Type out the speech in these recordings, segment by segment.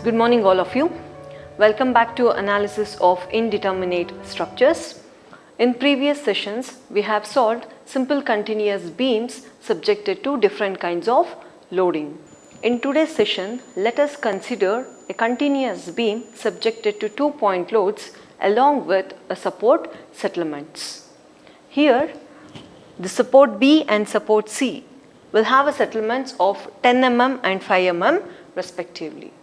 Good morning all of you. Welcome back to analysis of indeterminate structures. In previous sessions, we have solved simple continuous beams subjected to different kinds of loading. In today's session, let us consider a continuous beam subjected to 2-point loads along with a support settlements. Here, the support B and support C will have a settlements of 10 mm and 5 mm respectively.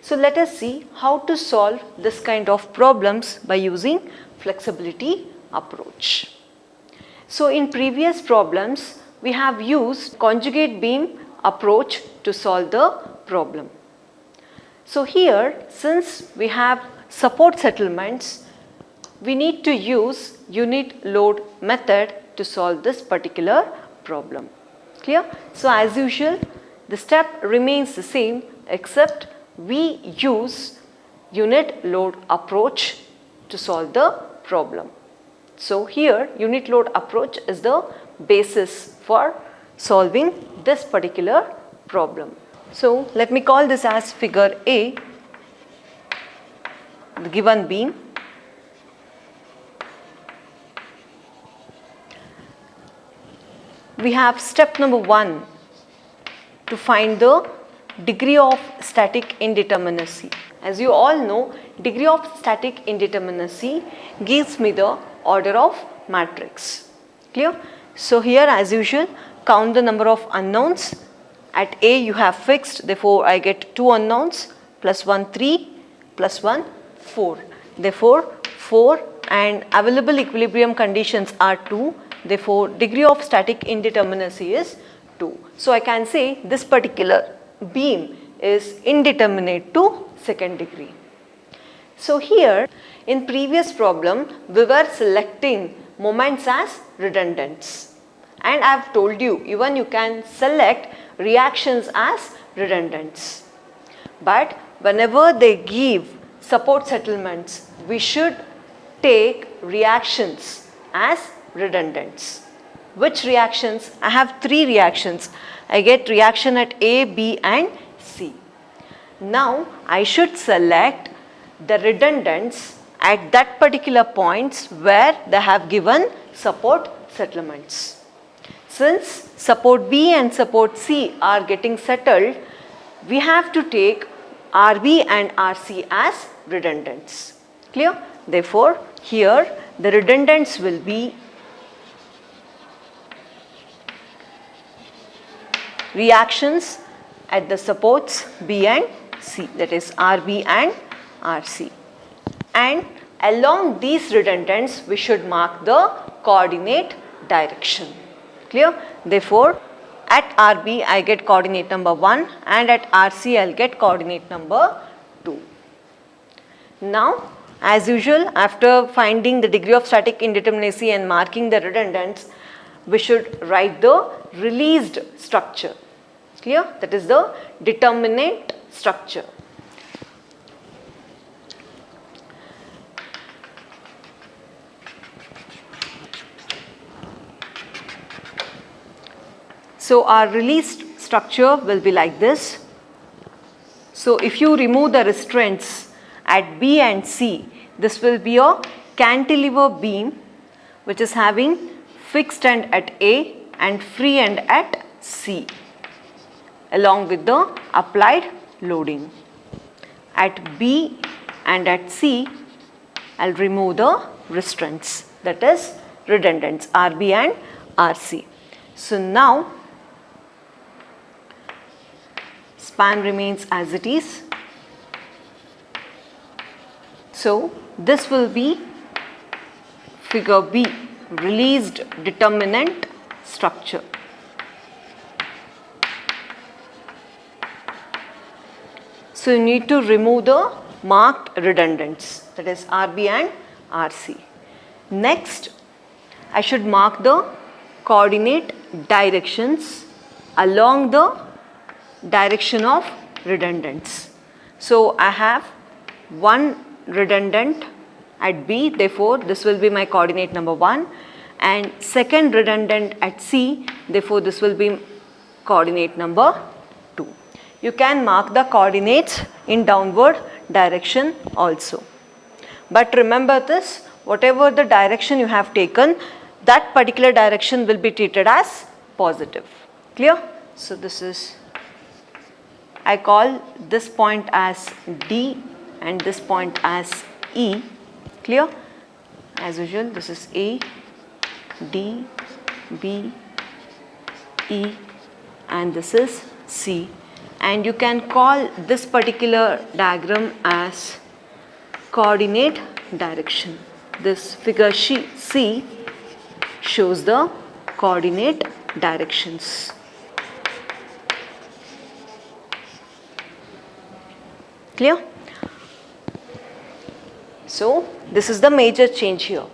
So let us see how to solve this kind of problems by using flexibility approach. So in previous problems, we have used conjugate beam approach to solve the problem. So here, since we have support settlements, we need to use unit load method to solve this particular problem. Clear? So as usual, the step remains the same except we use unit load approach to solve the problem. So here unit load approach is the basis for solving this particular problem. So let me call this as figure A, the given beam. We have step number 1 to find the degree of static indeterminacy. As you all know, degree of static indeterminacy gives me the order of matrix. Clear? So here as usual, count the number of unknowns. At A you have fixed, therefore I get 2 unknowns, plus 1 3, plus 1 4. Therefore 4 and available equilibrium conditions are 2. Therefore degree of static indeterminacy is 2. So I can say this particular beam is indeterminate to second degree. So here in previous problem we were selecting moments as redundants, and I have told you even you can select reactions as redundants, but whenever they give support settlements we should take reactions as redundants. Which reactions? I have 3 reactions. I get reaction at A, B and C. Now I should select the redundants at that particular points where they have given support settlements. Since support B and support C are getting settled, we have to take RB and RC as redundants. Clear? Therefore here the redundants will be reactions at the supports B and C, that is RB and RC, and along these redundants we should mark the coordinate direction. Clear? Therefore at RB I get coordinate number 1 and at RC I will get coordinate number 2. Now as usual, after finding the degree of static indeterminacy and marking the redundants, we should write the released structure. Clear? That is the determinate structure. So our released structure will be like this. So if you remove the restraints at B and C, this will be a cantilever beam which is having fixed end at A and free end at C along with the applied loading. At B and at C, I will remove the restraints, that is redundants RB and RC. So now span remains as it is. So this will be figure B, released determinant structure. So you need to remove the marked redundants, that is RB and RC. Next, I should mark the coordinate directions along the direction of redundants. So I have one redundant at B, therefore this will be my coordinate number 1, and second redundant at C, therefore this will be coordinate number 2. you can mark the coordinates in downward direction also. But remember this, whatever the direction you have taken, that particular direction will be treated as positive. Clear? So this is, I call this point as D and this point as E. Clear? As usual, this is A, D, B, E, and this is C. And you can call this particular diagram as coordinate direction. This figure C shows the coordinate directions. Clear? So this is the major change here.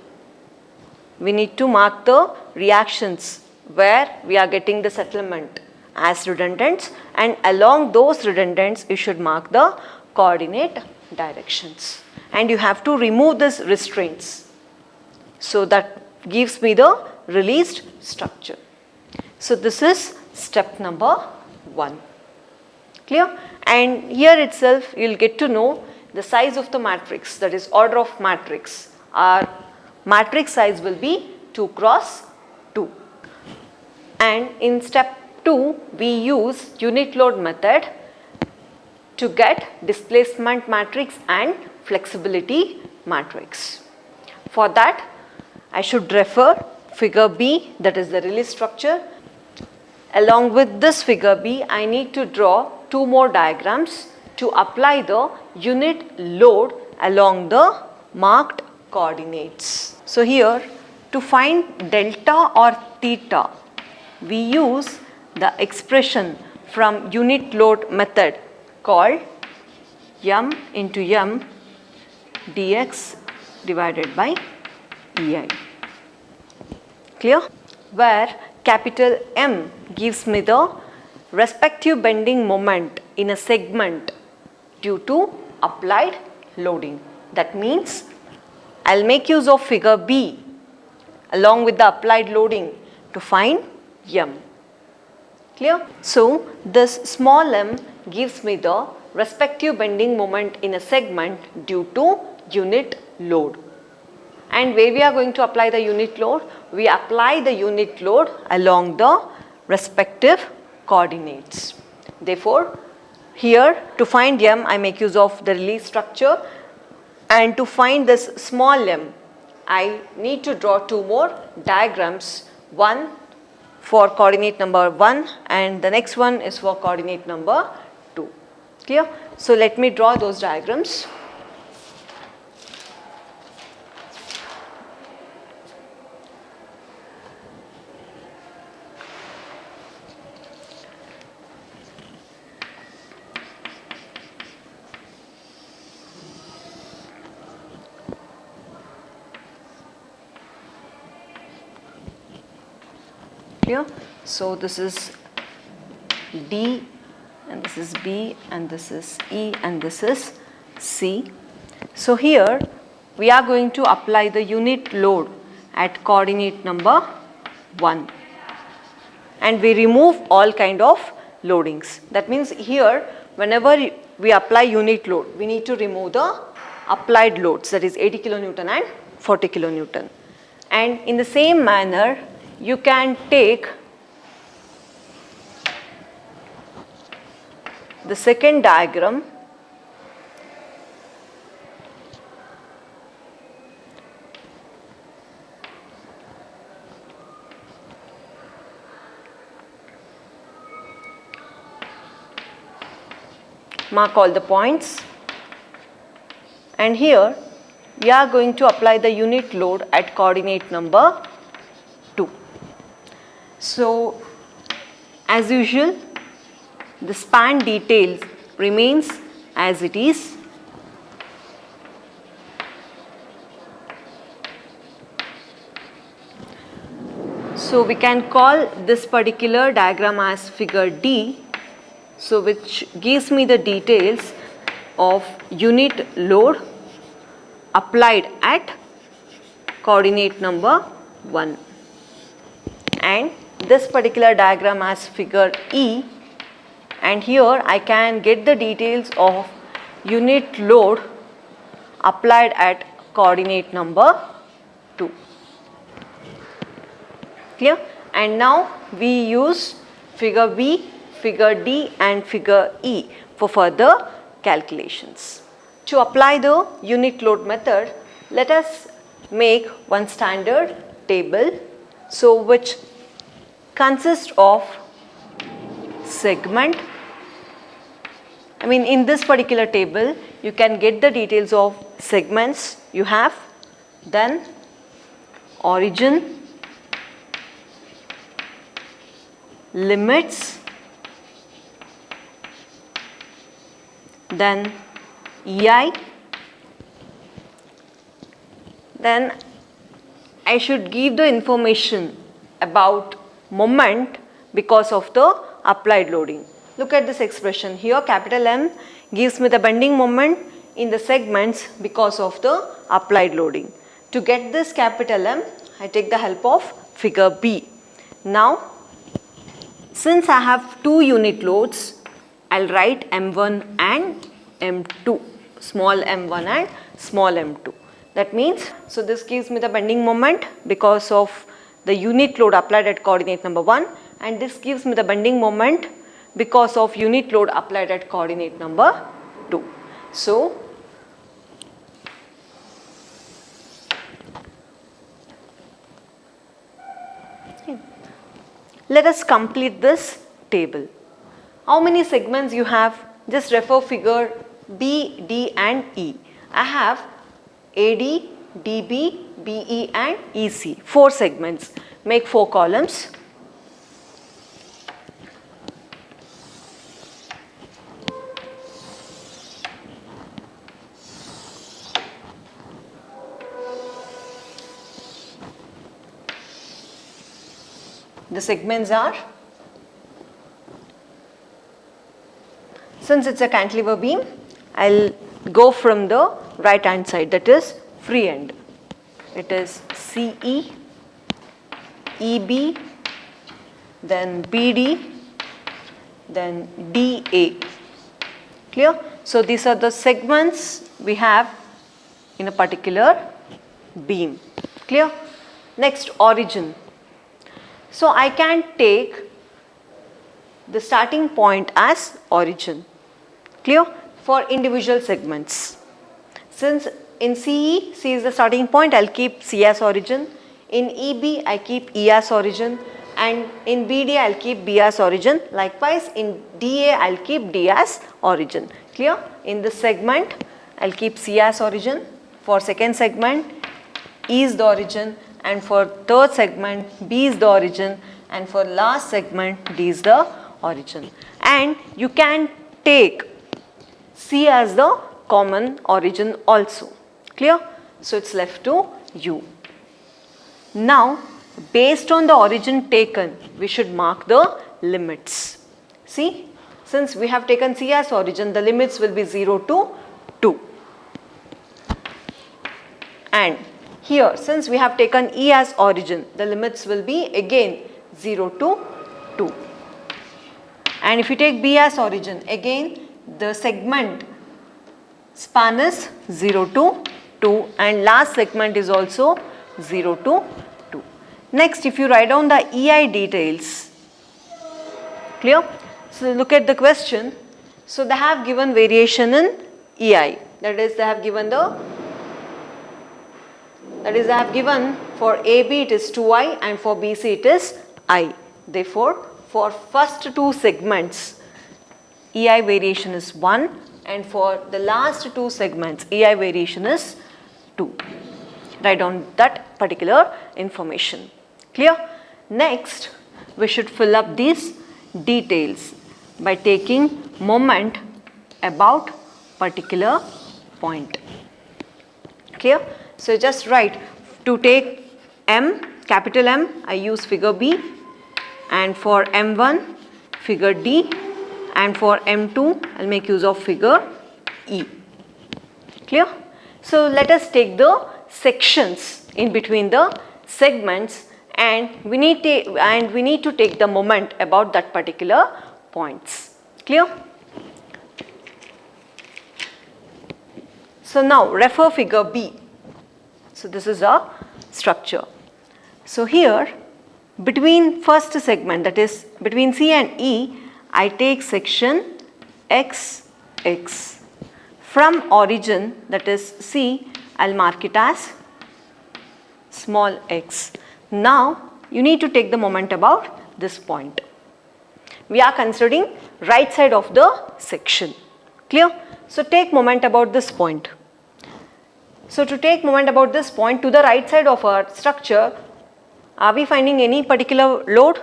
We need to mark the reactions where we are getting the settlement as redundants, and along those redundants you should mark the coordinate directions. And you have to remove these restraints. So that gives me the released structure. So this is step number 1. Clear? And here itself you will get to know the size of the matrix, that is order of matrix. Our matrix size will be 2 cross 2. And in step 2 we use unit load method to get displacement matrix and flexibility matrix. For that I should refer figure B, that is the release structure. Along with this figure B, I need to draw 2 more diagrams to apply the unit load along the marked coordinates. So here, to find delta or theta, we use the expression from unit load method called m into m dx divided by ei. Clear? Where capital M gives me the respective bending moment in a segment due to applied loading. That means I'll make use of figure B along with the applied loading to find M. Clear? So this small m gives me the respective bending moment in a segment due to unit load. And where we are going to apply the unit load? We apply the unit load along the respective coordinates. Therefore, here to find m I make use of the release structure, and to find this small m I need to draw 2 more diagrams, one for coordinate number 1 and the next one is for coordinate number 2. Clear? So let me draw those diagrams. Clear? So this is D and this is B and this is E and this is C. So here we are going to apply the unit load at coordinate number 1 and we remove all kind of loadings. That means here whenever we apply unit load, we need to remove the applied loads, that is 80 kilonewton and 40 kilonewton. And in the same manner you can take the second diagram mark all the points, and here we are going to apply the unit load at coordinate number 2. So as usual the span details remains as it is. So we can call this particular diagram as figure D, so which gives me the details of unit load applied at coordinate number 1, and this particular diagram as figure E and here I can get the details of unit load applied at coordinate number 2. Clear? And now we use figure B, figure D and figure E for further calculations. To apply the unit load method, let us make one standard table, so which consists of segment. In this particular table you can get the details of segments you have, then origin, limits, then EI, then I should give the information about moment because of the applied loading. Look at this expression here, capital M gives me the bending moment in the segments because of the applied loading. To get this capital M, I take the help of figure B. Now, since I have two unit loads, I'll write M1 and M2, small m1 and small m2. That means, so this gives me the bending moment because of the unit load applied at coordinate number 1, and this gives me the bending moment because of unit load applied at coordinate number 2. So, let us complete this table. How many segments you have? Just refer figure B, D and E. I have AD, DB, BE and EC. 4 segments. Make 4 columns. The segments are, since it's a cantilever beam, I'll go from the right hand side, that is free end. It is CE, EB, then BD, then DA. Clear? So these are the segments we have in a particular beam. Clear? Next, origin. So I can take the starting point as origin. Clear? For individual segments. Since in CE, C is the starting point, I'll keep C as origin. In EB, I keep E as origin. And in BD, I'll keep B as origin. Likewise, in DA, I'll keep D as origin. Clear? In this segment, I'll keep C as origin. For second segment, E is the origin. And for third segment, B is the origin, and for last segment, D is the origin. And you can take C as the common origin also. Clear? So it's left to you. Now, based on the origin taken, we should mark the limits. See, since we have taken C as origin, the limits will be 0 to 2. And here, since we have taken E as origin, the limits will be again 0 to 2. And if you take B as origin, again the segment span is 0 to 2 and last segment is also 0 to 2. Next, if you write down the EI details, clear? So look at the question. So they have given variation in EI, that is they have given for AB it is 2I and for BC it is I. Therefore, for first 2 segments, EI variation is 1 and for the last 2 segments, EI variation is 2. Write down that particular information. Clear? Next, we should fill up these details by taking moment about particular point. Clear? So just write, to take M, capital M, I use figure B, and for M1, figure D, and for M2, I'll make use of figure E. Clear? So let us take the sections in between the segments, and we need to take the moment about that particular points. Clear? So now refer figure B. So this is a structure. So here between first segment, that is between C and E, I take section XX. From origin, that is C, I'll mark it as small x. Now you need to take the moment about this point. We are considering right side of the section. Clear? So take moment about this point. So to take moment about this point, to the right side of our structure, are we finding any particular load?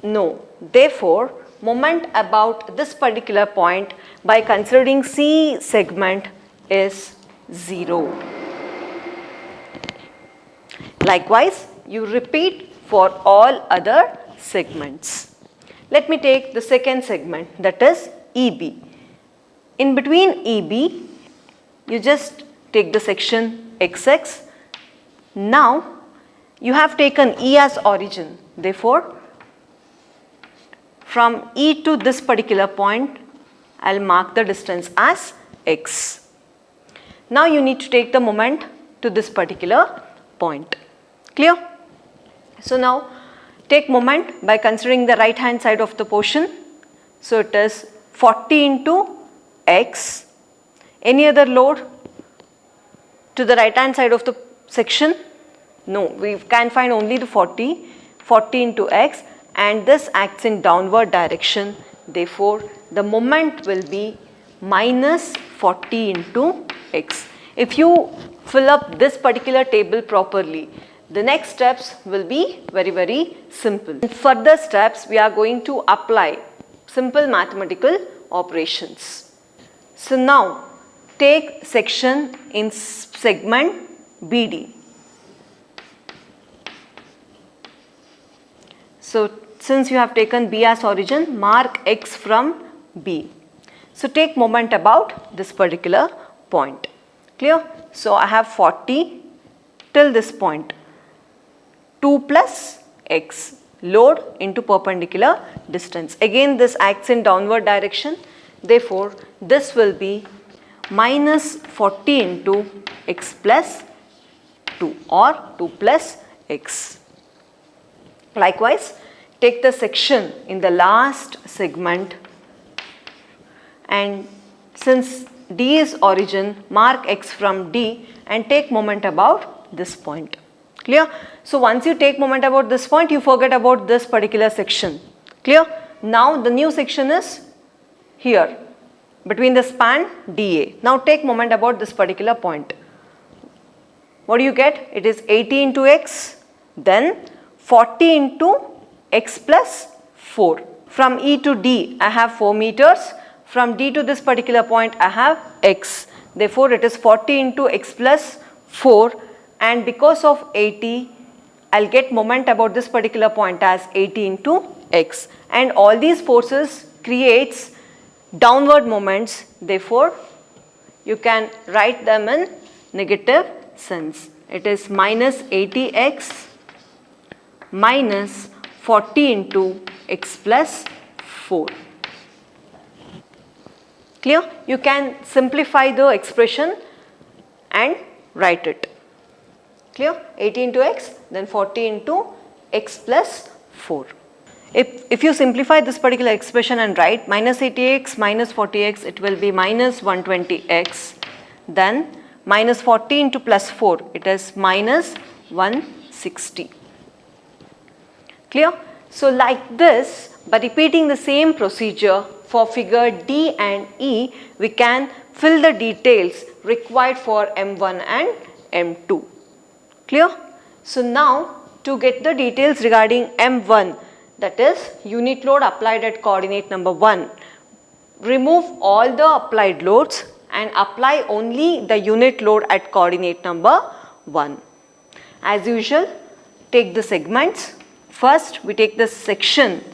No. Therefore, moment about this particular point by considering C segment is 0. Likewise, you repeat for all other segments. Let me take the second segment, that is EB. In between EB, you just take the section XX. Now, you have taken E as origin. Therefore, from E to this particular point, I will mark the distance as x. Now you need to take the moment to this particular point. Clear? So now take moment by considering the right hand side of the portion. So it is 40 into x. Any other load to the right hand side of the section? No, we can find only the 40 into x, and this acts in downward direction. Therefore, the moment will be minus 40 into x. If you fill up this particular table properly, the next steps will be very simple. In further steps, we are going to apply simple mathematical operations. So now take section in segment BD. So since you have taken B as origin, mark x from B. So take moment about this particular point. Clear? So I have 40 till this point. 2 plus x, load into perpendicular distance. Again this acts in downward direction. Therefore, this will be minus 40 into x plus 2 or 2 plus x. Likewise, take the section in the last segment, and since D is origin, mark x from D and take moment about this point. Clear? So once you take moment about this point, you forget about this particular section. Clear? Now the new section is here between the span DA. Now take moment about this particular point. What do you get? It is 80 into x, then 40 into x plus 4. From E to D, I have 4 meters. From D to this particular point, I have x. Therefore, it is 40 into x plus 4, and because of 80, I'll get moment about this particular point as 80 into x. And all these forces creates downward moments. Therefore, you can write them in negative sense. It is minus 80x minus 40 into x plus 4. Clear? You can simplify the expression and write it. Clear? 80 into x, then 40 into x plus 4. If you simplify this particular expression and write minus 80x minus 40x, it will be minus 120x. Then minus 40 into plus 4, it is minus 160. Clear? So like this, by repeating the same procedure for figure D and E, we can fill the details required for M1 and M2. Clear? So now to get the details regarding M1, that is unit load applied at coordinate number 1, remove all the applied loads and apply only the unit load at coordinate number 1. As usual, take the segments. First, we take the section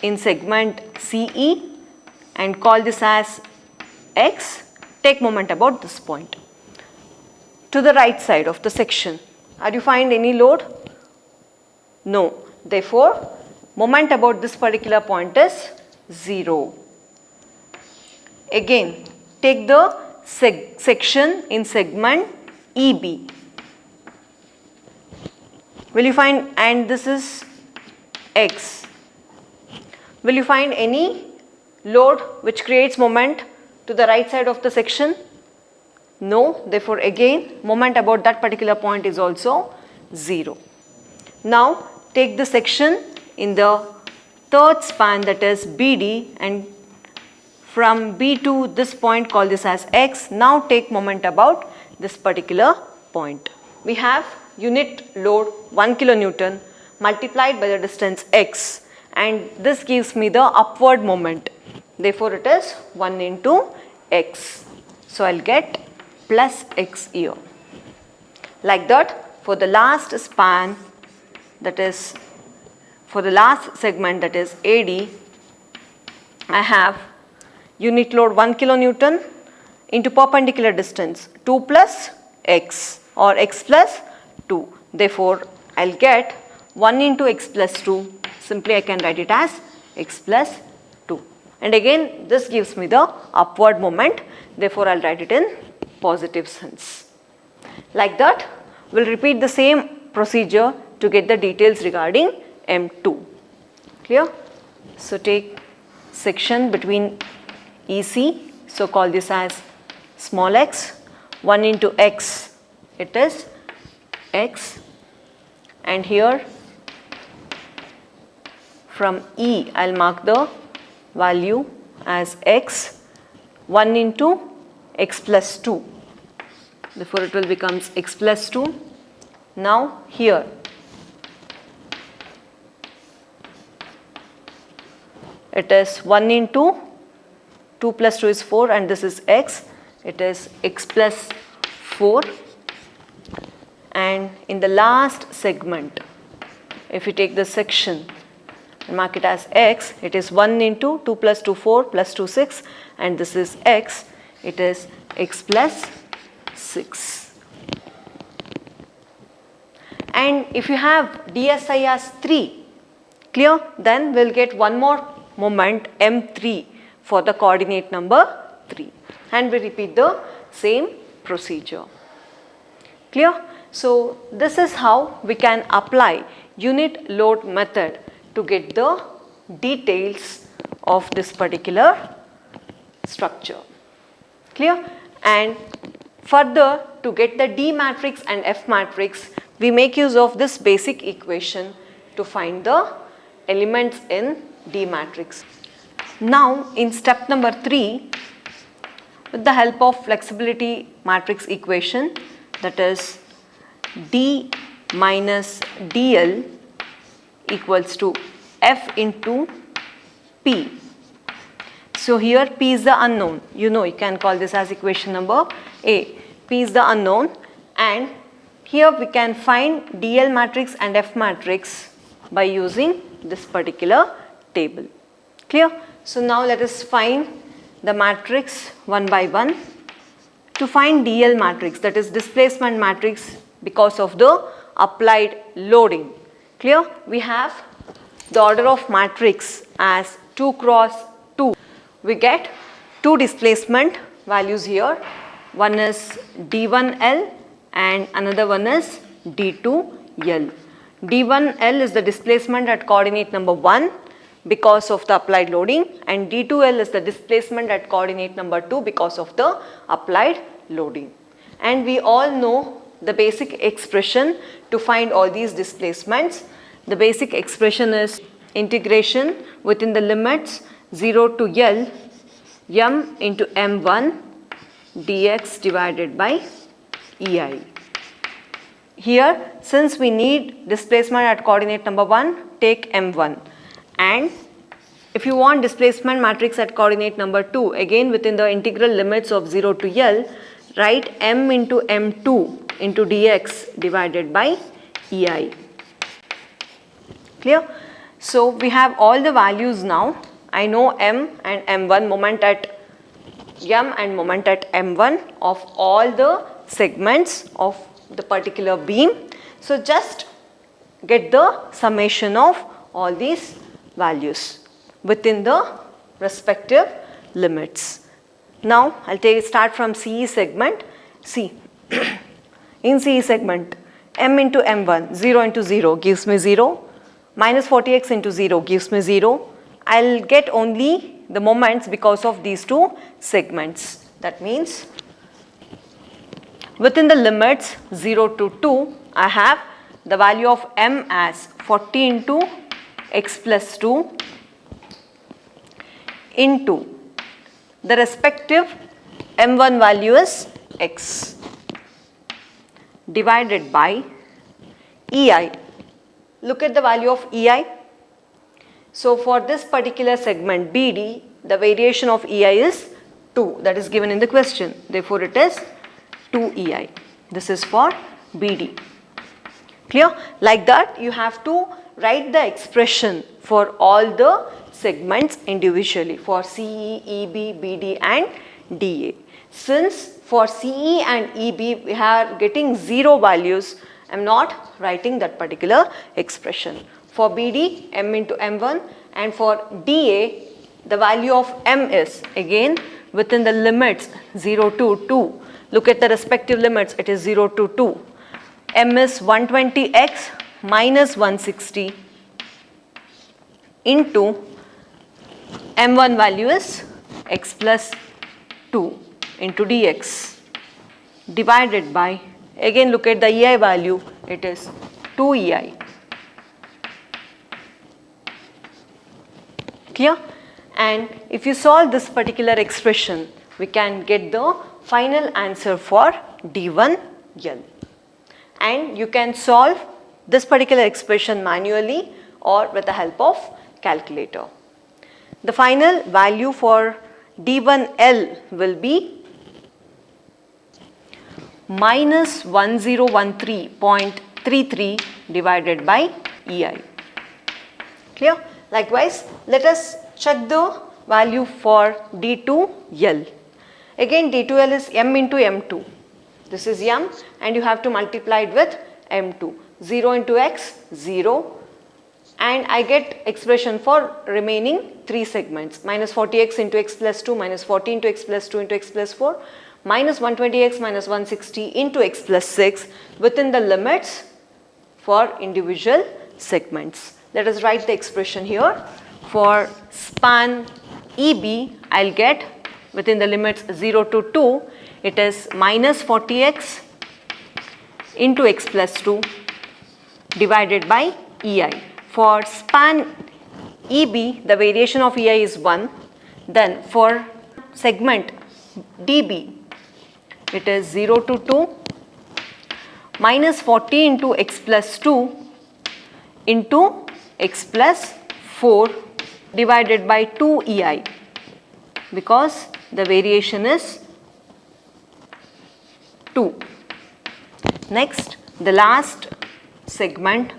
in segment CE and call this as x. Take moment about this point. To the right side of the section, are you find any load? No. Therefore, moment about this particular point is 0. Again, take the section in segment EB. Will you find, and this is X. Will you find any load which creates moment to the right side of the section? No. Therefore, again, moment about that particular point is also 0. Now, take the section in the third span, that is BD, and from B to this point, call this as X. Now, take moment about this particular point. We have unit load 1 kilonewton multiplied by the distance X, and this gives me the upward moment. Therefore, it is 1 into X. So, I will get plus X here. Like that, for the last span, that is for the last segment, that is AD, I have unit load 1 kilonewton into perpendicular distance 2 plus X or X plus 2. Therefore, I will get 1 into X plus 2. Simply I can write it as X plus 2. And again, this gives me the upward moment. Therefore, I will write it in positive sense. Like that, we will repeat the same procedure to get the details regarding M2. Clear? So, take section between EC. So, call this as small x. 1 into X, it is X. And here from E, I will mark the value as X. 1 into X plus 2. Therefore, it will become X plus 2. Now, here it is 1 into 2 plus 2 is 4, and this is X. It is X plus 4. And in the last segment, if you take the section and mark it as X, it is 1 into 2 plus 2 4 plus 2 6, and this is X. It is X plus 6. And if you have DSI as 3, clear, then we will get one more moment M3 for the coordinate number 3, and we repeat the same procedure. Clear? So, this is how we can apply unit load method to get the details of this particular structure. Clear? And further, to get the D matrix and F matrix, we make use of this basic equation to find the elements in D matrix. Now, in step number 3, with the help of flexibility matrix equation, that is D minus DL equals to F into P. So, here P is the unknown. You know, you can call this as equation number A. P is the unknown, and here we can find DL matrix and F matrix by using this particular table. Clear? So, now let us find the matrix one by one. To find DL matrix, that is displacement matrix because of the applied loading. Clear? We have the order of matrix as 2 cross 2. We get 2 displacement values here. One is D1L and another one is D2L. D1L is the displacement at coordinate number 1 because of the applied loading, and D2L is the displacement at coordinate number 2 because of the applied loading. And we all know the basic expression to find all these displacements. The basic expression is integration within the limits 0 to L m into m1 dx divided by EI. Here, since we need displacement at coordinate number 1, take m1, and if you want displacement matrix at coordinate number 2, again within the integral limits of 0 to L, write m into m2 into dx divided by EI. Clear? So, we have all the values now. I know m and m1, moment at m and moment at m1 of all the segments of the particular beam. So, just get the summation of all these values within the respective limits. Now I'll start from CE segment. See, in CE segment, m into m1, 0 into 0 gives me 0, minus 40x into 0 gives me 0. I'll get only the moments because of these two segments. That means within the limits 0 to 2, I have the value of m as 40 into x plus 2 into the respective m1 value is x divided by EI. Look at the value of EI. So for this particular segment BD, the variation of EI is 2, that is given in the question. Therefore, it is 2 EI. This is for BD. Clear? Like that, you have to write the expression for all the segments individually for CE, EB, BD and DA. Since for CE and EB we are getting 0 values, I am not writing that particular expression. For BD, m into m1, and for DA, the value of m is again within the limits 0 to 2. Look at the respective limits, it is 0 to 2. M is 120x minus 160 into m1 value is x plus 2 into dx divided by, again look at the EI value, it is 2 EI. Clear? And if you solve this particular expression, we can get the final answer for D1L. And you can solve this particular expression manually or with the help of calculator. The final value for D1L will be minus 1013.33 divided by EI. Clear? Likewise, let us check the value for D2L. Again, D2L is m into m2. This is m and you have to multiply it with m2. 0 into x, 0. And I get expression for remaining 3 segments. Minus 40x into x plus 2, minus 40 into x plus 2 into x plus 4, minus 120x minus 160 into x plus 6 within the limits for individual segments. Let us write the expression here. For span EB, I'll get within the limits 0 to 2, it is minus 40x into x plus 2 divided by EI. For span EB, the variation of EI is 1. Then for segment DB, it is 0 to 2 minus 40 into x plus 2 into x plus 4 divided by 2 EI because the variation is 2. Next, the last segment,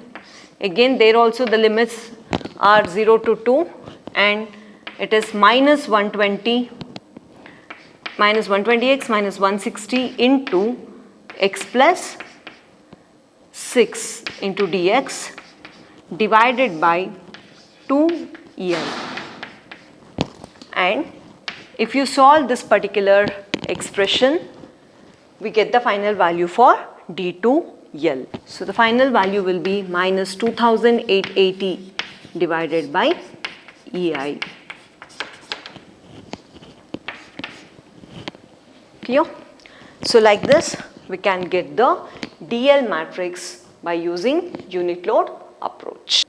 again there also the limits are 0 to 2 and it is minus 120x minus 160 into x plus 6 into dx divided by 2 EI. And if you solve this particular expression, we get the final value for D2L. So the final value will be minus 2880 divided by EI. Clear? So like this, we can get the DL matrix by using unit load approach.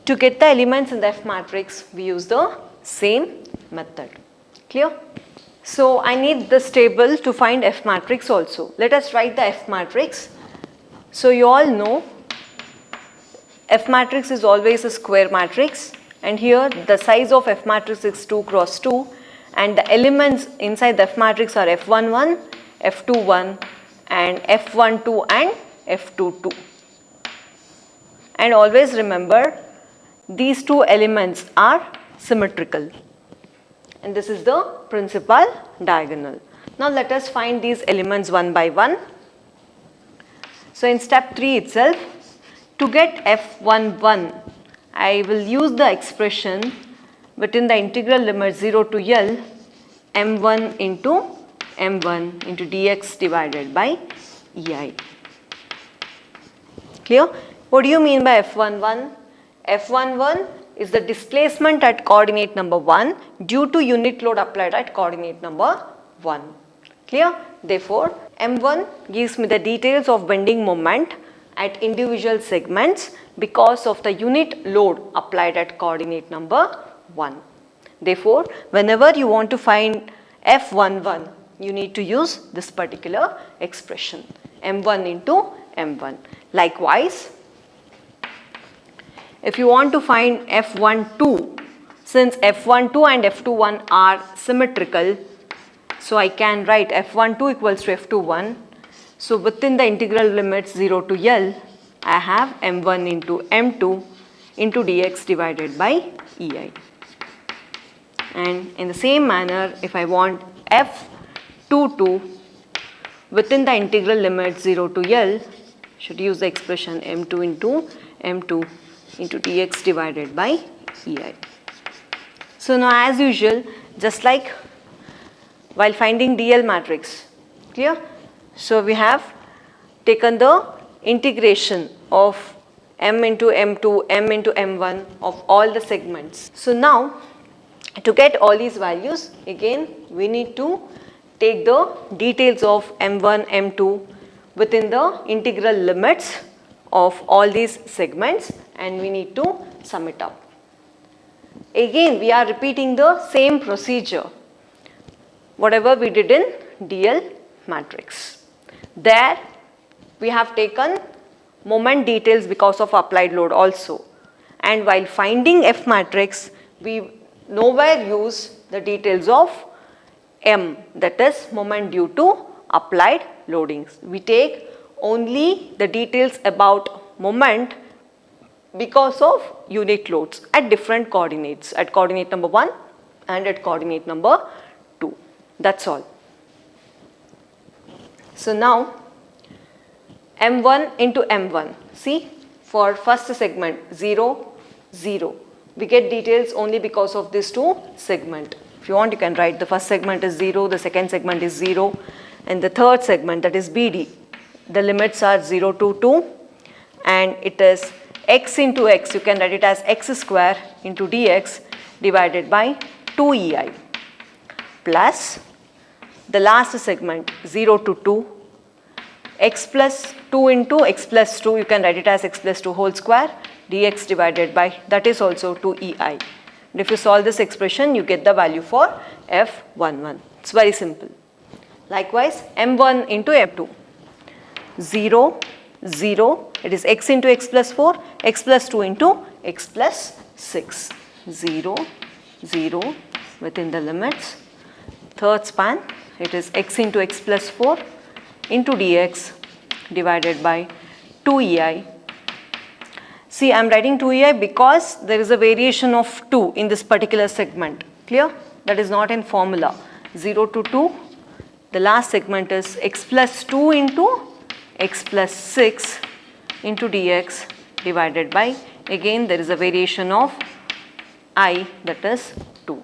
To get the elements in the F matrix, we use the same method. Clear? So I need this table to find F matrix also. Let us write the F matrix. So you all know F matrix is always a square matrix, and here the size of F matrix is 2 cross 2 and the elements inside the F matrix are F11, F21 and F12 and F22. And always remember, these two elements are symmetrical and this is the principal diagonal. Now let us find these elements one by one. So in step 3 itself, to get F11, I will use the expression within the integral limit 0 to L m1 into m1 into dx divided by ei. Clear? What do you mean by F11? F11 is the displacement at coordinate number 1 due to unit load applied at coordinate number 1. Clear? Therefore, M1 gives me the details of bending moment at individual segments because of the unit load applied at coordinate number 1. Therefore, whenever you want to find F11, you need to use this particular expression, M1 into M1. Likewise, if you want to find F12, since F12 and F21 are symmetrical, so I can write F12 equals to F21. So within the integral limits 0 to L, I have M1 into M2 into dx divided by ei. And in the same manner, if I want F22 within the integral limits 0 to L, should use the expression M2 into M2 into dx divided by ei. So now as usual, just like while finding DL matrix, clear? So we have taken the integration of m into m2, m into m1 of all the segments. So now to get all these values, again we need to take the details of m1, m2 within the integral limits of all these segments, and we need to sum it up. Again we are repeating the same procedure whatever we did in DL matrix. There we have taken moment details because of applied load also, and while finding F matrix we nowhere use the details of M, that is moment due to applied loadings. We take only the details about moment because of unit loads at different coordinates, at coordinate number 1 and at coordinate number 2. That's all. So now M1 into M1, see, for first segment 0, 0. We get details only because of these two segments. If you want, you can write the first segment is 0, the second segment is 0, and the third segment, that is BD, the limits are 0 to 2, and it is x into x, you can write it as x square into dx divided by 2ei, plus the last segment 0 to 2, x plus 2 into x plus 2, you can write it as x plus 2 whole square dx divided by, that is also 2ei. And if you solve this expression, you get the value for F11. It's very simple. Likewise, M1 into M2, 0, 0, it is x into x plus 4, x plus 2 into x plus 6, 0, 0 within the limits. Third span, it is x into x plus 4 into dx divided by 2ei. See, I am writing 2ei because there is a variation of 2 in this particular segment. Clear? That is not in formula. 0 to 2, the last segment is x plus 2 into x plus 6 into dx divided by, again there is a variation of I, that is 2.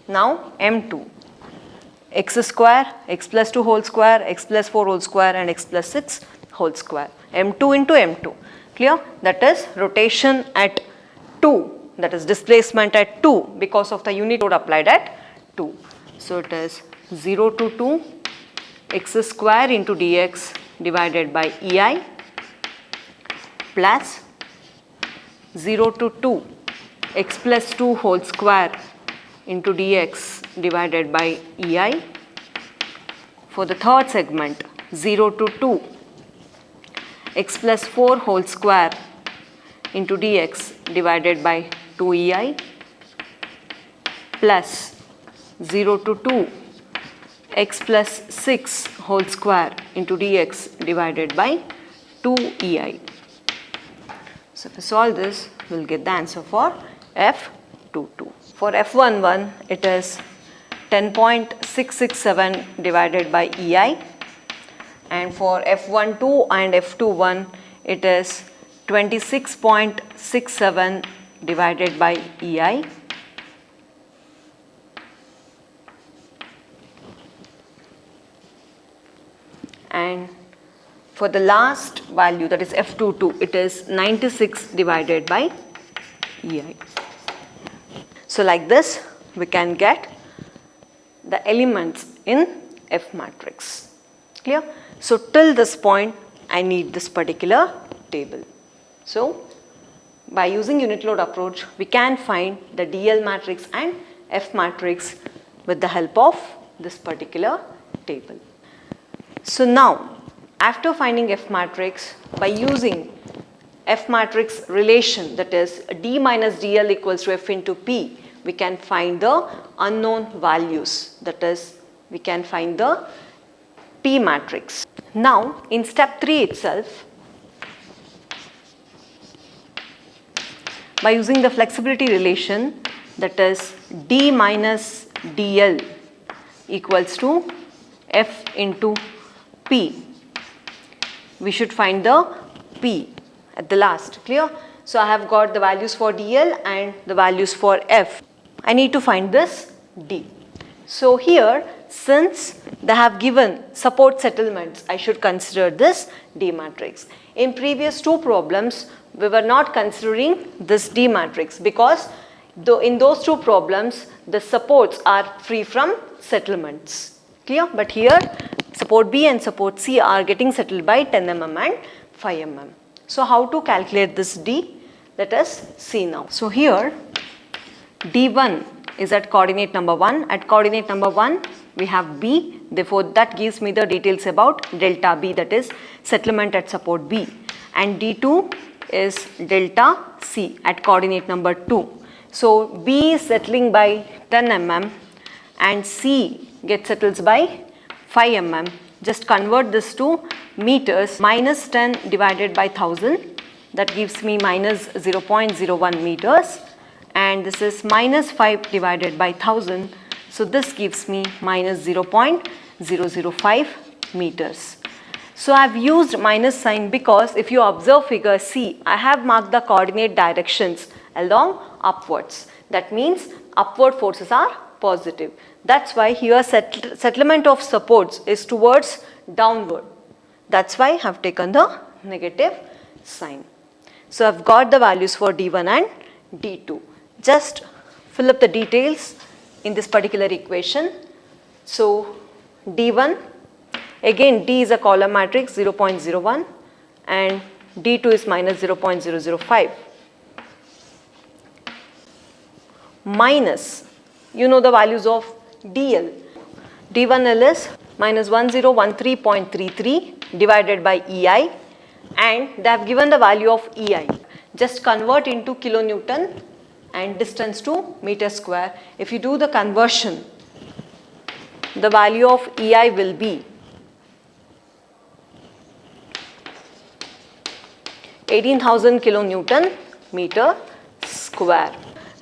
Now M2, x square, x plus 2 whole square, x plus 4 whole square and x plus 6 whole square. M2 into M2. Clear? That is rotation at 2, that is displacement at 2 because of the unit load applied at 2. So it is 0 to 2 x square into dx divided by ei plus 0 to 2 x plus 2 whole square into dx divided by ei. For the third segment, 0 to 2 x plus 4 whole square into dx divided by 2ei plus 0 to 2 x plus 6 whole square into dx divided by 2ei. So if we solve this, we will get the answer for F22. For F11, it is 10.667 divided by ei, and for F12 and F21, it is 26.67 divided by ei. and for the last value, that is F22, it is 96 divided by EI. So like this we can get the elements in F matrix. Clear? So till this point I need this particular table. So by using unit load approach we can find the DL matrix and F matrix with the help of this particular table. So now after finding F matrix, by using F matrix relation, that is D minus DL equals to F into P, we can find the unknown values, that is we can find the P matrix. Now in step 3 itself, by using the flexibility relation, that is D minus DL equals to F into P, we should find the P at the last. Clear? So I have got the values for DL and the values for F. I need to find this D. So here, since they have given support settlements, I should consider this D matrix. In previous 2 problems, we were not considering this D matrix because in those 2 problems, the supports are free from settlements. Clear? But here, support B and support C are getting settled by 10 mm and 5 mm. So how to calculate this D? Let us see now. So here D1 is at coordinate number 1. At coordinate number 1 we have B. Therefore that gives me the details about delta B, that is settlement at support B. And D2 is delta C at coordinate number 2. So B is settling by 10 mm and C gets settled by 5 mm. Just convert this to meters. Minus 10 divided by 1000, that gives me minus 0.01 meters, and this is minus 5 divided by 1000, so this gives me minus 0.005 meters. So I have used minus sign because if you observe figure C, I have marked the coordinate directions along upwards. That means upward forces are positive. That's why here settlement of supports is towards downward. That's why I have taken the negative sign. So I've got the values for D1 and D2. Just fill up the details in this particular equation. So D1, again D is a column matrix 0.01 and D2 is minus 0.005. Minus, you know the values of DL. D1L is minus 1013.33 divided by EI, and they have given the value of EI. Just convert into kilonewton and distance to meter square. If you do the conversion, the value of EI will be 18,000 kilonewton meter square.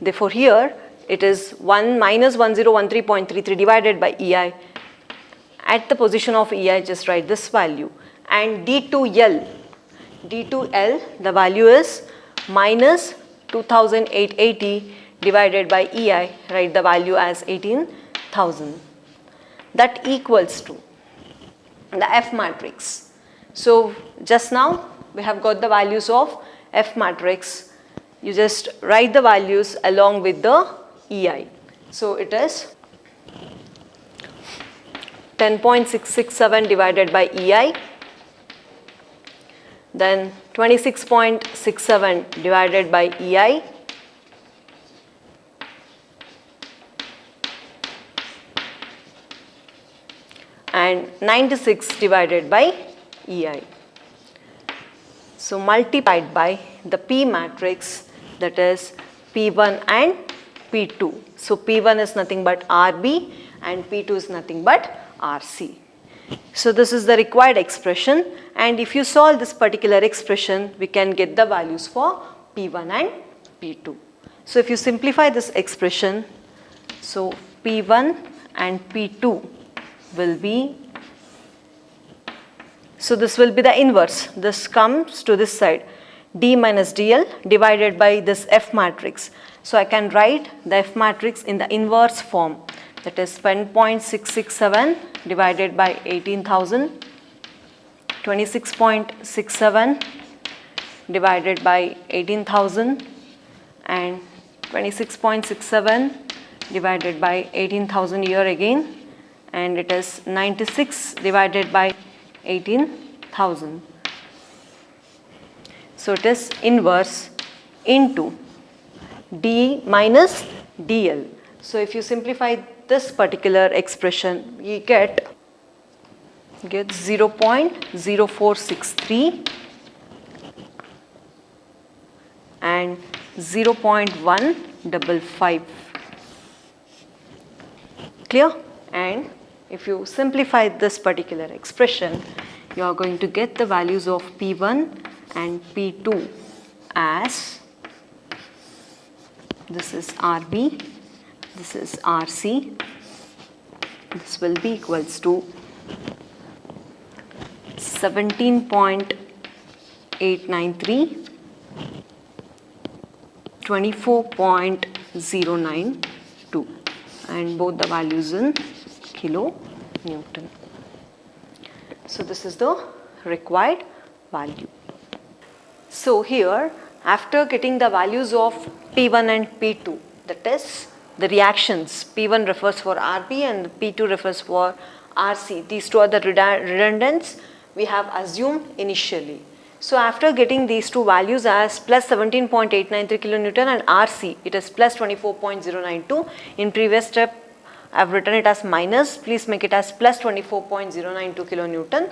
Therefore here it is minus 1013.33 divided by EI. At the position of EI, just write this value. And D2L, the value is minus 2880 divided by EI, write the value as 18,000. That equals to the F matrix. So just now we have got the values of F matrix. You just write the values along with the EI. So it is 10.667 divided by EI, then 26.67 divided by EI, and 96 divided by EI. So multiplied by the P matrix, that is P1 and P2. So P1 is nothing but RB and P2 is nothing but RC. So this is the required expression, and if you solve this particular expression, we can get the values for P1 and P2. So if you simplify this expression, so P1 and P2 will be, so this will be the inverse. This comes to this side, D minus DL divided by this F matrix. So I can write the F matrix in the inverse form, that is 10.667 divided by 18,000 26.67 divided by 18,000 and 26.67 divided by 18,000 here again, and it is 96 divided by 18,000. So it is inverse into d minus dl. So if you simplify this particular expression, you get 0.0463 and 0.155. Clear? And if you simplify this particular expression, you are going to get the values of P1 and P2 as, this is RB, this is RC, this will be equals to 17.893, 24.092, and both the values in kilo Newton. So this is the required value. So here, after getting the values of P1 and P2, that is the reactions, P1 refers for RB and P2 refers for RC. These two are the redundants we have assumed initially. So after getting these two values as plus 17.893 kilonewton and RC, it is plus 24.092. In previous step, I have written it as minus. Please make it as plus 24.092 kilonewton.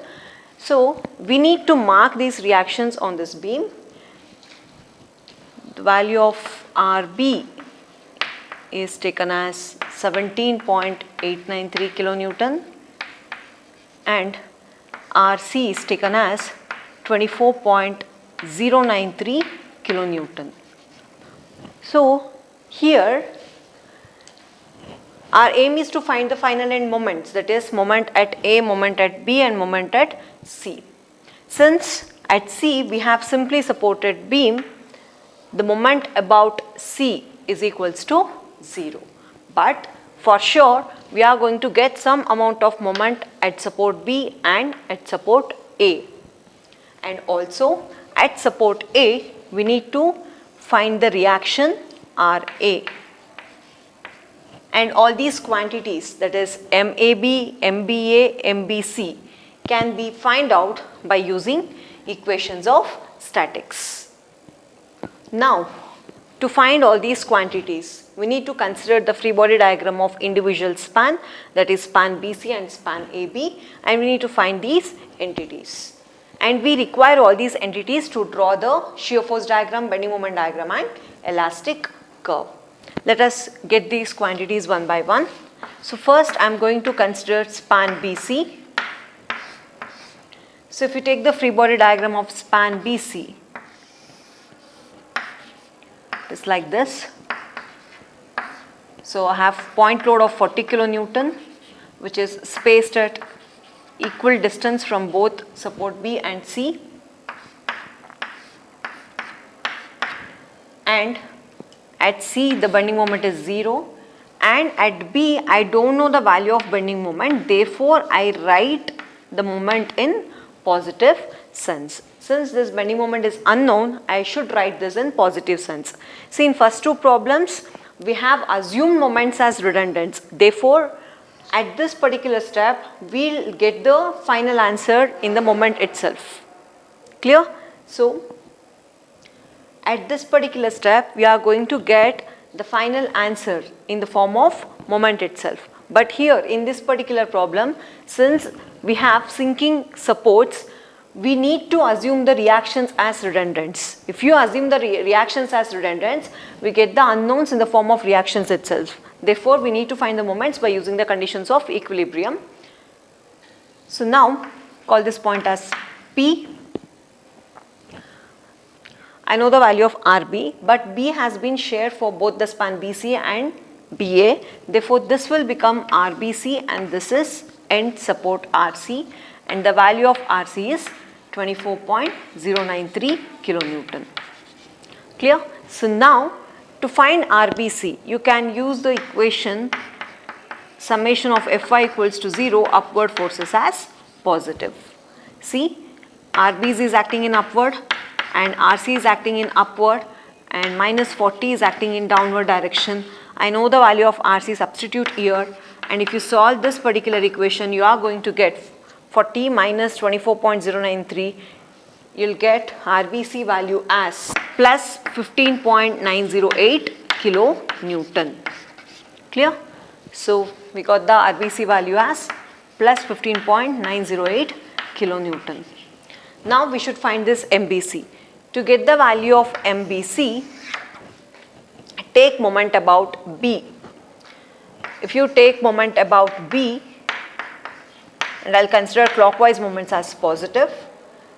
So we need to mark these reactions on this beam. The value of RB is taken as 17.893 kilonewton and RC is taken as 24.093 kilonewton. So here our aim is to find the final end moments, that is moment at A, moment at B and moment at C. Since at C we have simply supported beam, the moment about C is equals to 0. But for sure we are going to get some amount of moment at support B and at support A. And also at support A we need to find the reaction RA. And all these quantities, that is MAB, MBA, MBC, can be found out by using equations of statics. Now, to find all these quantities, we need to consider the free body diagram of individual span, that is span BC and span AB, and we need to find these entities. And we require all these entities to draw the shear force diagram, bending moment diagram and elastic curve. Let us get these quantities one by one. So first I am going to consider span BC. So if you take the free body diagram of span BC, it is like this. So I have point load of 40 kilonewton, which is spaced at equal distance from both support B and C. And at C the bending moment is 0, and at B I don't know the value of bending moment, therefore I write the moment in positive sense. Since this bending moment is unknown, I should write this in positive sense. See, in first two problems we have assumed moments as redundants, therefore at this particular step we will get the final answer in the moment itself. Clear? So at this particular step we are going to get the final answer in the form of moment itself. But here in this particular problem, since we have sinking supports, we need to assume the reactions as redundants. If you assume the reactions as redundants, we get the unknowns in the form of reactions itself. Therefore we need to find the moments by using the conditions of equilibrium. So now call this point as P. I know the value of RB, but B has been shared for both the span BC and BA. Therefore, this will become RBC and this is end support RC, and the value of RC is 24.093 kilonewton. Clear? So now to find RBC, you can use the equation summation of Fy equals to 0 upward forces as positive. See, RBC is acting in upward and RC is acting in upward and minus 40 is acting in downward direction. I know the value of RC, substitute here, and if you solve this particular equation, you are going to get 40 minus 24.093, you'll get RBC value as plus 15.908 kilonewton. Clear? So we got the RBC value as plus 15.908 kilonewton. Now we should find this MBC. To get the value of MBC, take moment about B. If you take moment about B, and I'll consider clockwise moments as positive,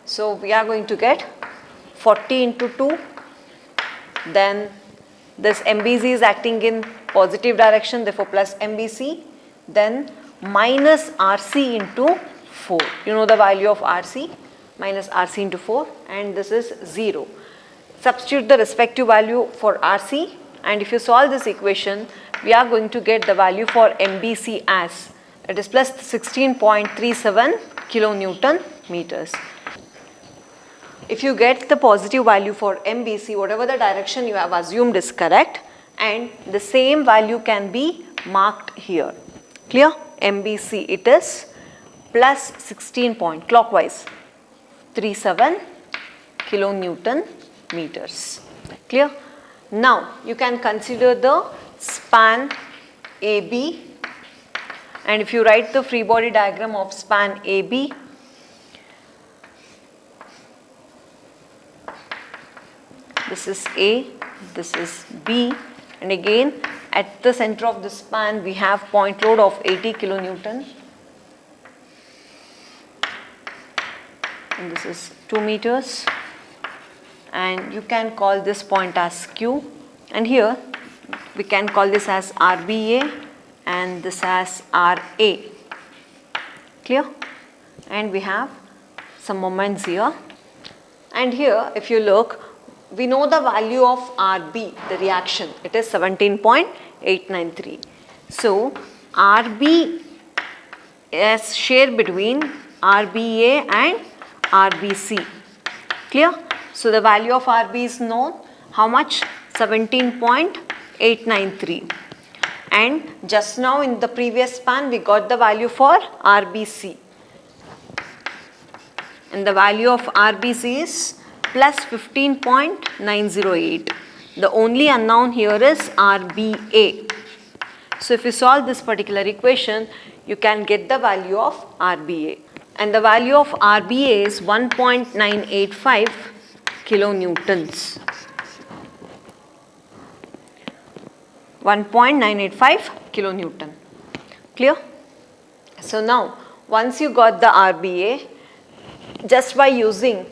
so we are going to get 40 into 2, then this MBC is acting in positive direction, therefore plus MBC, then minus RC into 4. You know the value of RC, minus RC into 4, and this is 0. Substitute the respective value for RC, and if you solve this equation, we are going to get the value for MBC as, it is plus 16.37 kilonewton meters. If you get the positive value for MBC, whatever the direction you have assumed is correct, and the same value can be marked here. Clear? MBC, it is plus 16 point clockwise 37 kilonewton meters. Clear? Now you can consider the span AB, and if you write the free body diagram of span AB, this is A, this is B, and again at the center of the span we have point load of 80 kilonewton, and this is 2 meters, and you can call this point as Q, and here we can call this as RBA and this as RA. Clear? And we have some moments here, and here if you look, we know the value of RB, the reaction, it is 17.893. So RB is share between RBA and RBC. Clear? So the value of RB is known. How much? 17.893. And just now in the previous span we got the value for RBC. And the value of RBC is plus 15.908. The only unknown here is RBA. So if you solve this particular equation, you can get the value of RBA. And the value of RBA is 1.985 kilonewtons. 1.985 kilonewton. Clear? So now, once you got the RBA, just by using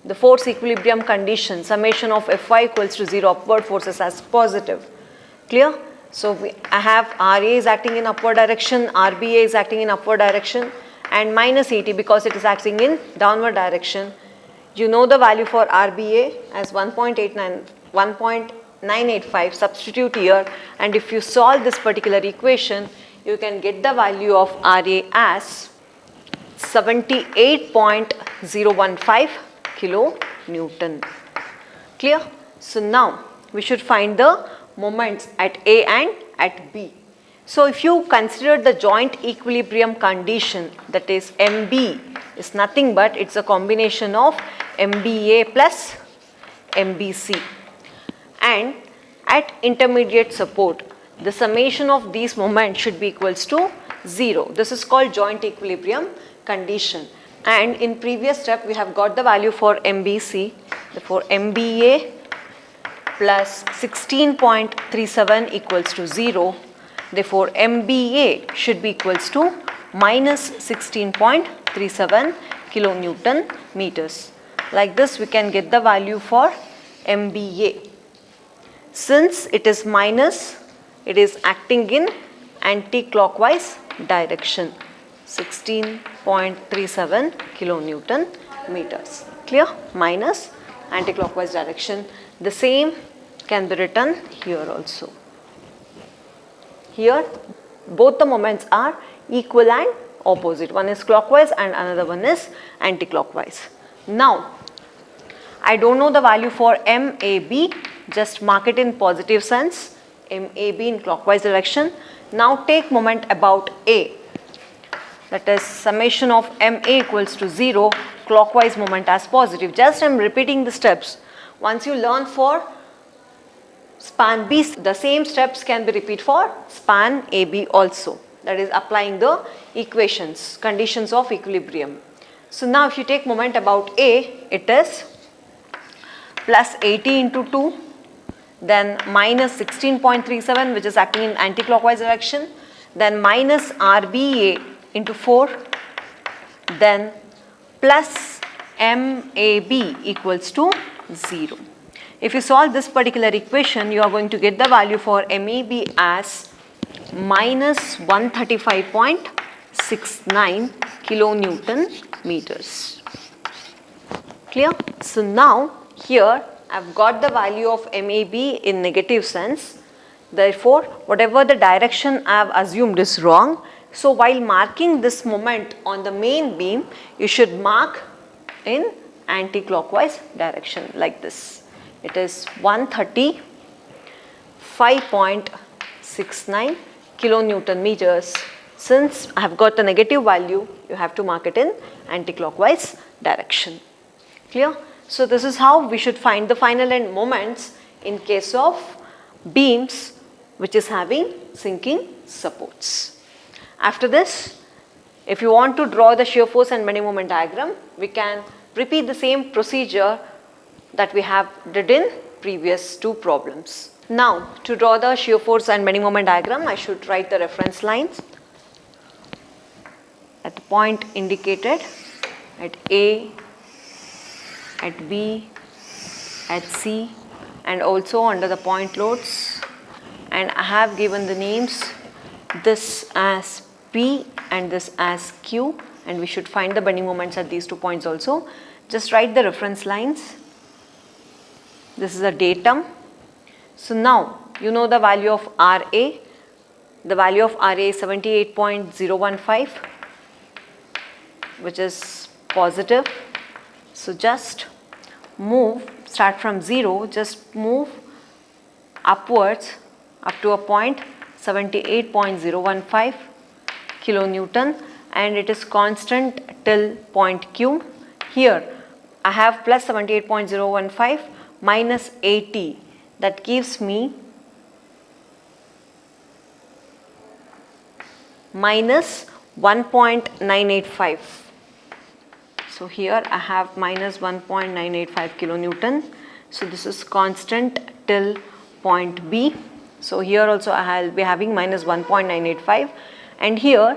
the force equilibrium condition, summation of Fy equals to 0, upward forces as positive. Clear? So I have RA is acting in upward direction, RBA is acting in upward direction, and minus 80 because it is acting in downward direction. You know the value for RBA as 1.985, substitute here, and if you solve this particular equation, you can get the value of RA as 78.015 kilonewton. Clear? So now we should find the moments at A and at B. So if you consider the joint equilibrium condition, that is MB is nothing but it's a combination of MBA plus MBC, and at intermediate support the summation of these moments should be equals to 0. This is called joint equilibrium condition, and in previous step we have got the value for MBC, therefore MBA plus 16.37 equals to 0. Therefore, MBA should be equals to minus 16.37 kilonewton meters. Like this, we can get the value for MBA. Since it is minus, it is acting in anti-clockwise direction. 16.37 kilonewton meters. Clear? Minus anti-clockwise direction. The same can be written here also. Here both the moments are equal and opposite. One is clockwise and another one is anti-clockwise. Now, I don't know the value for MAB, just mark it in positive sense, MAB in clockwise direction. Now take moment about A, that is summation of MA equals to 0, clockwise moment as positive. Just I am repeating the steps. Once you learn for span B, the same steps can be repeated for span AB also. That is applying the equations, conditions of equilibrium. So now if you take moment about A, it is plus 80 into 2, then minus 16.37, which is acting in anti-clockwise direction, then minus RBA into 4, then plus MAB equals to 0. If you solve this particular equation, you are going to get the value for MAB as minus 135.69 kilonewton meters. Clear? So now here I have got the value of MAB in negative sense. Therefore, whatever the direction I have assumed is wrong. So while marking this moment on the main beam, you should mark in anti-clockwise direction like this. It is 135.69 kilonewton meters. Since I have got the negative value, you have to mark it in anti-clockwise direction. Clear? So this is how we should find the final end moments in case of beams which is having sinking supports. After this, if you want to draw the shear force and bending moment diagram, we can repeat the same procedure that we have did in previous two problems. Now to draw the shear force and bending moment diagram, I should write the reference lines at the point indicated at A, at B, at C, and also under the point loads, and I have given the names, this as P and this as Q, and we should find the bending moments at these 2 points also. Just write the reference lines. This is a datum. So now you know the value of RA. The value of RA is 78.015, which is positive. So just move, start from 0, just move upwards up to a point 78.015 kilonewton, and it is constant till point Q. Here I have plus 78.015 minus 80, that gives me minus 1.985. So here I have minus 1.985 kilonewton. So this is constant till point B. So here also I will be having minus 1.985, and here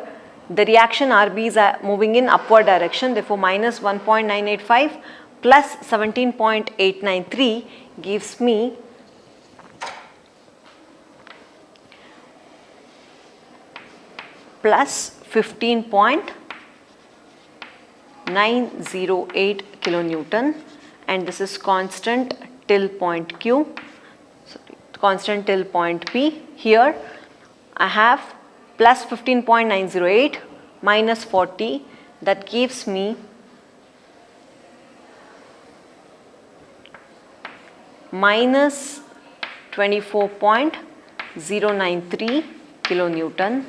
the reaction RB is moving in upward direction, therefore minus 1.985 plus 17.893 gives me plus 15.908 kilonewton, and this is constant till point Q, constant till point P. Here I have plus 15.908 minus 40, that gives me minus 24.093 kilonewton,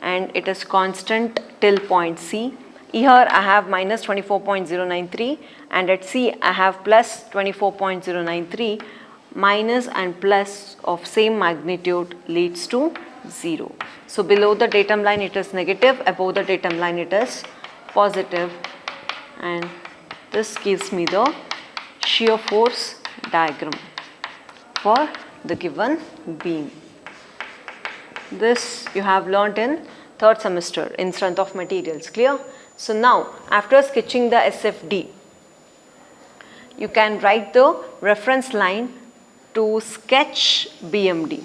and it is constant till point C. Here I have minus 24.093, and at C I have plus 24.093. Minus and plus of same magnitude leads to 0. So below the datum line it is negative, above the datum line it is positive, and this gives me the shear force diagram for the given beam. This you have learnt in 3rd semester in strength of materials. Clear? So now after sketching the SFD, you can write the reference line to sketch BMD.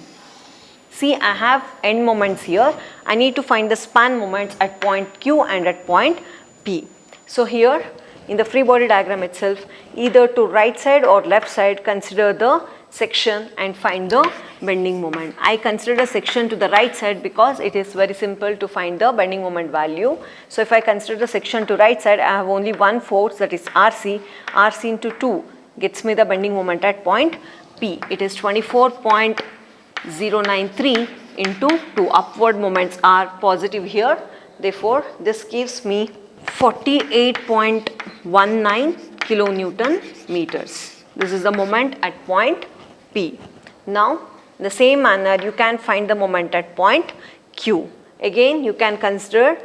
See, I have end moments here. I need to find the span moments at point Q and at point P. So here in the free body diagram itself, either to right side or left side, consider the section and find the bending moment. I consider a section to the right side because it is very simple to find the bending moment value. So if I consider the section to right side, I have only one force, that is RC. RC into 2 gets me the bending moment at point P. It is 24.093 into 2. Upward moments are positive here. Therefore, this gives me 48.19 kilonewton meters. This is the moment at point P. Now, in the same manner, you can find the moment at point Q. Again, you can consider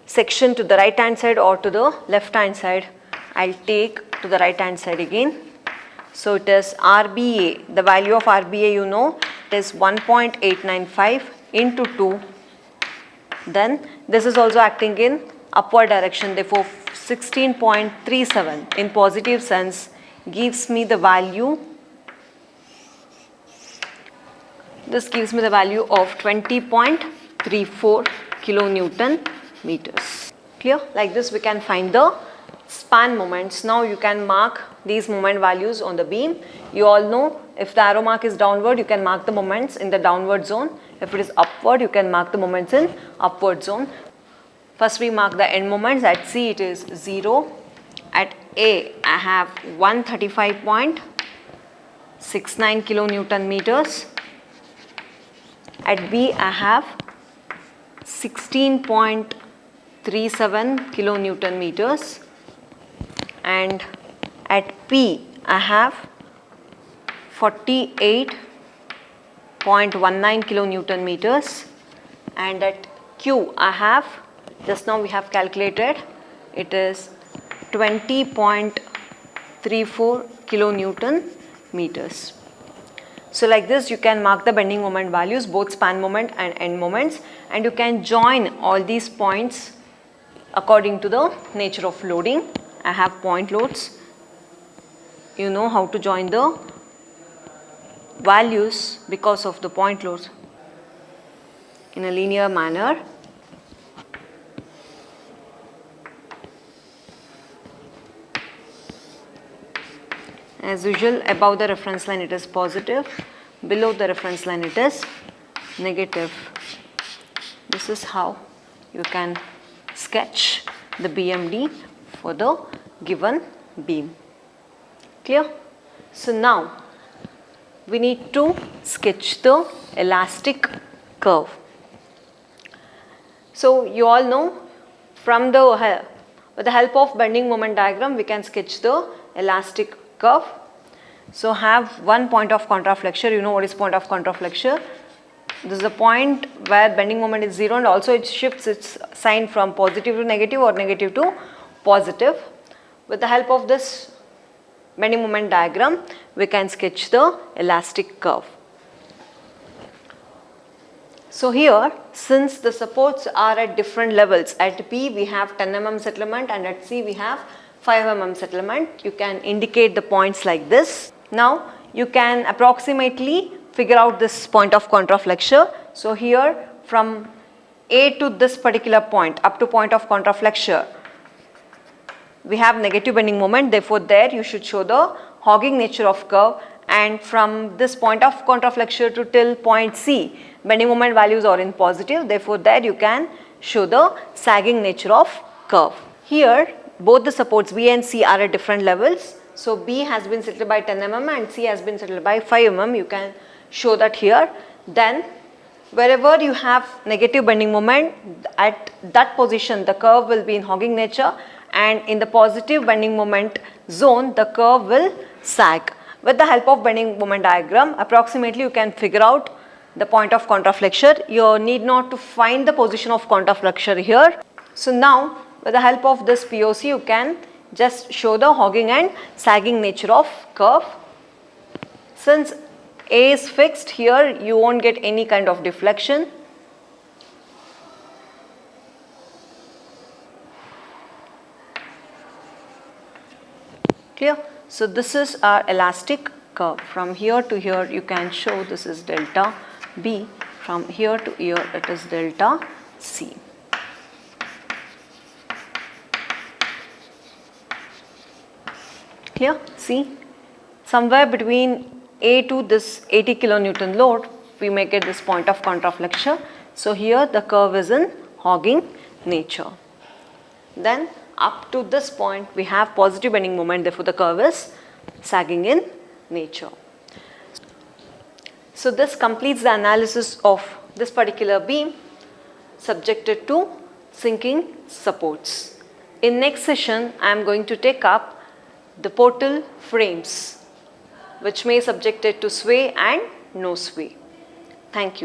section to the right hand side or to the left hand side. I'll take to the right hand side again. So it is RBA. The value of RBA, you know, it is 1.895 into 2. Then this is also acting in upward direction. Therefore, 16.37 in positive sense gives me the value. This gives me the value of 20.34 kilonewton meters. Clear? Like this we can find the span moments. Now you can mark these moment values on the beam. You all know if the arrow mark is downward, you can mark the moments in the downward zone. If it is upward, you can mark the moments in upward zone. First we mark the end moments. At C it is 0. At A I have 135.69 kilonewton meters. At B I have 16.37 kilonewton meters. And at P I have 48.19 kilonewton meters. And at Q I have, just now we have calculated, it is 20.34 kilonewton meters. So like this you can mark the bending moment values, both span moment and end moments, and you can join all these points according to the nature of loading. I have point loads. You know how to join the values because of the point loads in a linear manner. As usual, above the reference line it is positive, below the reference line it is negative. This is how you can sketch the BMD for the given beam. Clear? So now we need to sketch the elastic curve. So you all know from with the help of bending moment diagram we can sketch the elastic curve. So have one point of contraflexure. You know what is point of contraflexure? This is a point where bending moment is 0 and also it shifts its sign from positive to negative or negative to positive. With the help of this bending moment diagram, we can sketch the elastic curve. So here, since the supports are at different levels, at B we have 10 mm settlement and at C we have 5 mm settlement. You can indicate the points like this. Now you can approximately figure out this point of contraflexure. So here from A to this particular point up to point of contraflexure, we have negative bending moment. Therefore there you should show the hogging nature of curve, and from this point of contraflexure to till point C, bending moment values are in positive. Therefore there you can show the sagging nature of curve. Here both the supports B and C are at different levels. So B has been settled by 10 mm and C has been settled by 5 mm. You can show that here. Then wherever you have negative bending moment, at that position the curve will be in hogging nature, and in the positive bending moment zone the curve will sag. With the help of bending moment diagram, approximately you can figure out the point of contraflexure. You need not to find the position of contraflexure here. So now with the help of this POC, you can just show the hogging and sagging nature of curve. Since A is fixed, here you won't get any kind of deflection. Clear? So this is our elastic curve. From here to here you can show this is delta B. From here to here it is delta C. Clear? See, somewhere between A to this 80 kilonewton load, we make it this point of contraflexure. So here the curve is in hogging nature. Then up to this point we have positive bending moment, therefore the curve is sagging in nature. So this completes the analysis of this particular beam subjected to sinking supports. In next session I am going to take up the portal frames which may subjected to sway and no sway. Thank you.